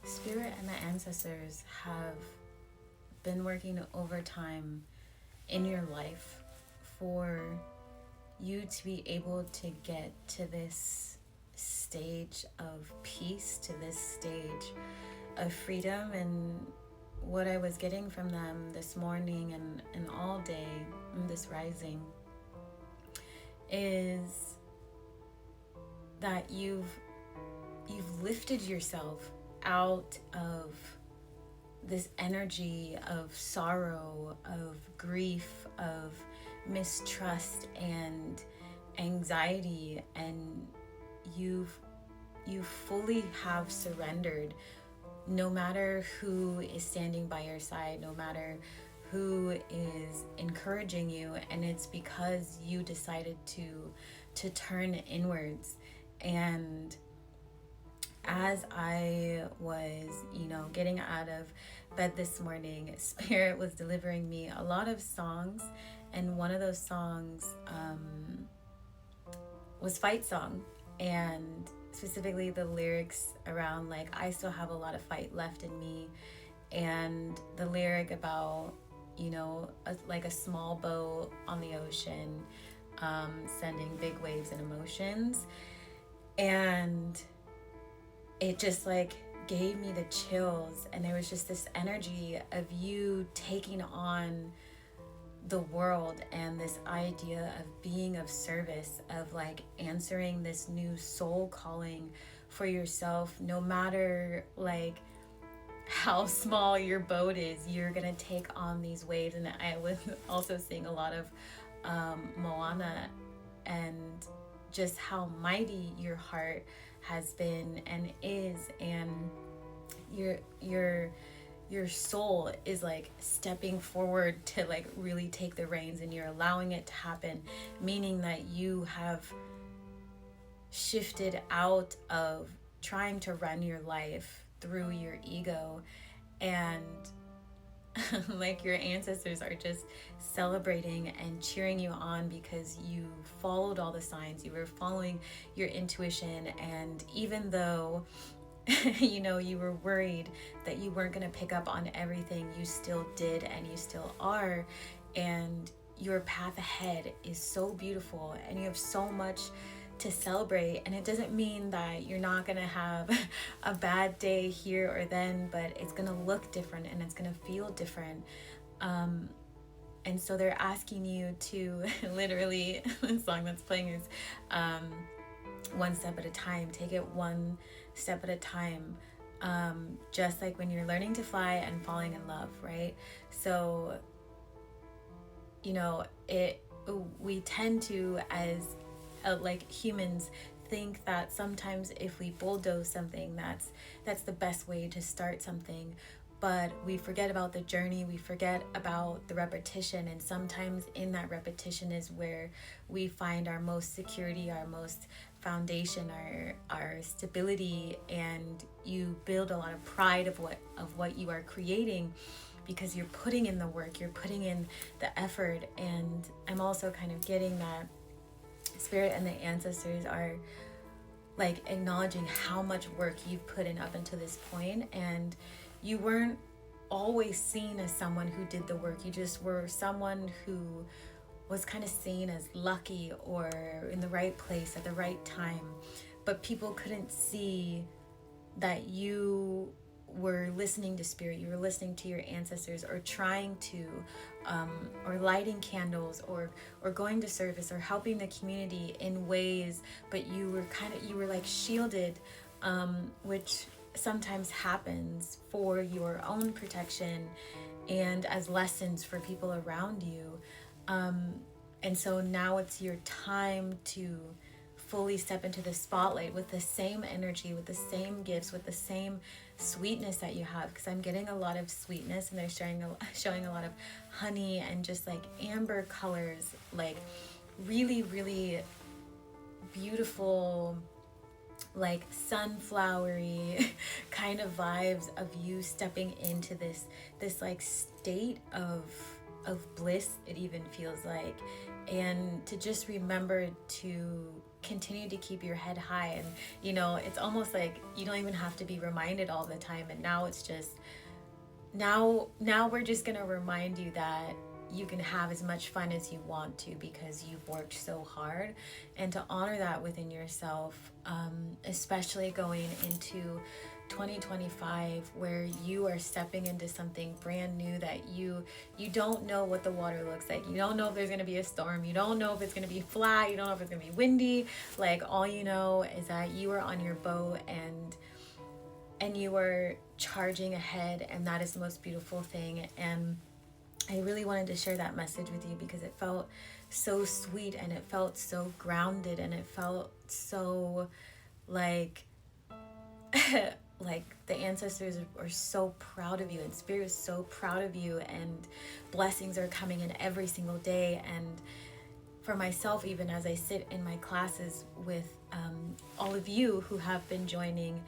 Spirit and the ancestors have been working overtime in your life for you to be able to get to this stage of peace, to this stage of freedom. And what I was getting from them this morning and all day in this rising is that you've lifted yourself out of this energy of sorrow, of grief, of mistrust and anxiety, and you fully have surrendered. No matter who is standing by your side, no matter who is encouraging you, and it's because you decided to turn inwards. And as I was, getting out of bed this morning, Spirit was delivering me a lot of songs, and one of those songs was Fight Song, and specifically the lyrics around like, I still have a lot of fight left in me, and the lyric about, like a small boat on the ocean, sending big waves and emotions. And it just like gave me the chills, and there was just this energy of you taking on the world and this idea of being of service, of like answering this new soul calling for yourself. No matter like how small your boat is, you're gonna take on these waves. And I was also seeing a lot of Moana, and just how mighty your heart has been and is, and your soul is like stepping forward to like really take the reins, and you're allowing it to happen, meaning that you have shifted out of trying to run your life through your ego, and like your ancestors are just celebrating and cheering you on because you followed all the signs, you were following your intuition. And even though you were worried that you weren't going to pick up on everything, you still did, and you still are. And your path ahead is so beautiful, and you have so much to celebrate. And it doesn't mean that you're not going to have a bad day here or then, but it's going to look different and it's going to feel different. And so they're asking you to literally, the song that's playing is one step at a time. Take it one step at a time. Just like when you're learning to fly and falling in love, right? So, we tend to, as like humans, think that sometimes if we bulldoze something, that's the best way to start something. But we forget about the journey, we forget about the repetition, and sometimes in that repetition is where we find our most security, our most foundation, our stability, and you build a lot of pride of what you are creating, because you're putting in the work, you're putting in the effort. And I'm also kind of getting that Spirit and the ancestors are like acknowledging how much work you've put in up until this point, and you weren't always seen as someone who did the work. You just were someone who was kind of seen as lucky or in the right place at the right time, but people couldn't see that you were listening to Spirit, you were listening to your ancestors, or trying to or lighting candles, or going to service, or helping the community in ways, but you were like shielded, which sometimes happens for your own protection and as lessons for people around you. And so now it's your time to fully step into the spotlight with the same energy, with the same gifts, with the same sweetness that you have, because I'm getting a lot of sweetness, and they're showing a lot of honey and just like amber colors, like really, really beautiful, like sunflowery kind of vibes of you stepping into this like state of bliss, it even feels like. And to just remember to continue to keep your head high. And you know, it's almost like you don't even have to be reminded all the time. And now it's just, now we're just gonna remind you that you can have as much fun as you want to because you've worked so hard, and to honor that within yourself, especially going into 2025, where you are stepping into something brand new that you don't know what the water looks like. You don't know if there's going to be a storm. You don't know if it's going to be flat. You don't know if it's going to be windy. Like, all you know is that you are on your boat, and you are charging ahead, and that is the most beautiful thing. And I really wanted to share that message with you because it felt so sweet, and it felt so grounded, and it felt so like like the ancestors are so proud of you, and spirit is so proud of you, and blessings are coming in every single day. And for myself, even as I sit in my classes with all of you who have been joining,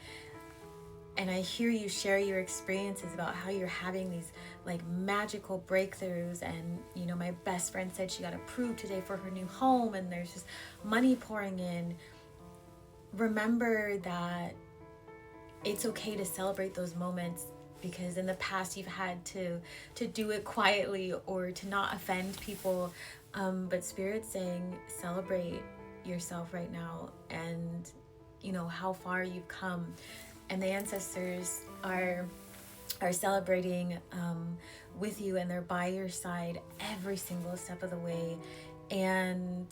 and I hear you share your experiences about how you're having these like magical breakthroughs. And you know, my best friend said she got approved today for her new home, and there's just money pouring in. Remember that it's okay to celebrate those moments, because in the past you've had to do it quietly or to not offend people, but Spirit's saying celebrate yourself right now, and you know how far you've come. And the ancestors are celebrating with you, and they're by your side every single step of the way. And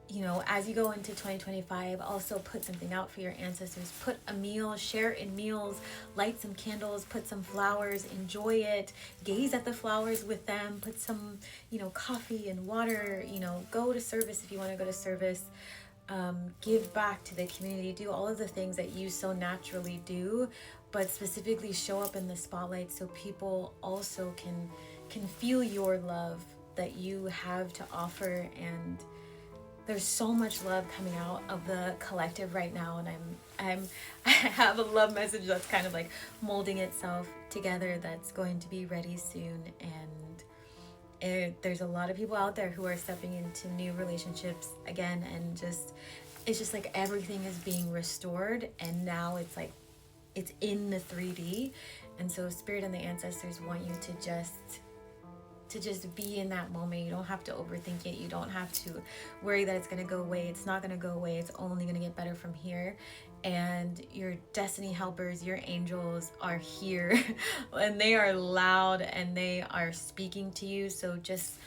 you know, as you go into 2025, also put something out for your ancestors. Put a meal, share in meals, light some candles, put some flowers, enjoy it, gaze at the flowers with them, put some, you know, coffee and water, you know, go to service if you want to go to service, give back to the community, do all of the things that you so naturally do, but specifically show up in the spotlight so people also can feel your love that you have to offer. And there's so much love coming out of the collective right now, and I have a love message that's kind of like molding itself together that's going to be ready soon. And there's a lot of people out there who are stepping into new relationships again, and it's just like everything is being restored, and now it's like it's in the 3D. And so Spirit and the ancestors want you to just be in that moment. You don't have to overthink it. You don't have to worry that it's going to go away. It's not going to go away. It's only going to get better from here. And your destiny helpers, your angels are here and they are loud and they are speaking to you. So just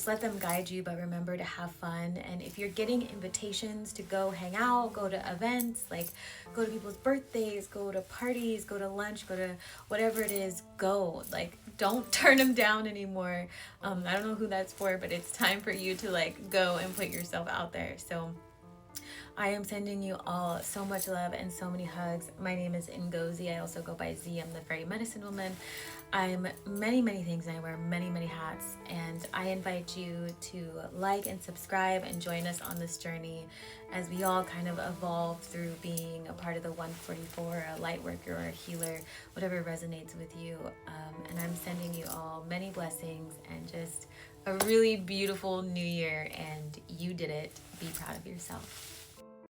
let them guide you, but remember to have fun. And if you're getting invitations to go hang out, go to events, like go to people's birthdays, go to parties, go to lunch, go to whatever it is, go. Like, don't turn them down anymore. I don't know who that's for, but it's time for you to like go and put yourself out there. So I am sending you all so much love and so many hugs. My name is Ngozi. I also go by Z. I'm the Fairy Medicine Woman. I'm many, many things, and I wear many, many hats. And I invite you to like and subscribe and join us on this journey as we all kind of evolve through being a part of the 144, a light worker or a healer, whatever resonates with you. And I'm sending you all many blessings and just a really beautiful new year. And you did it. Be proud of yourself.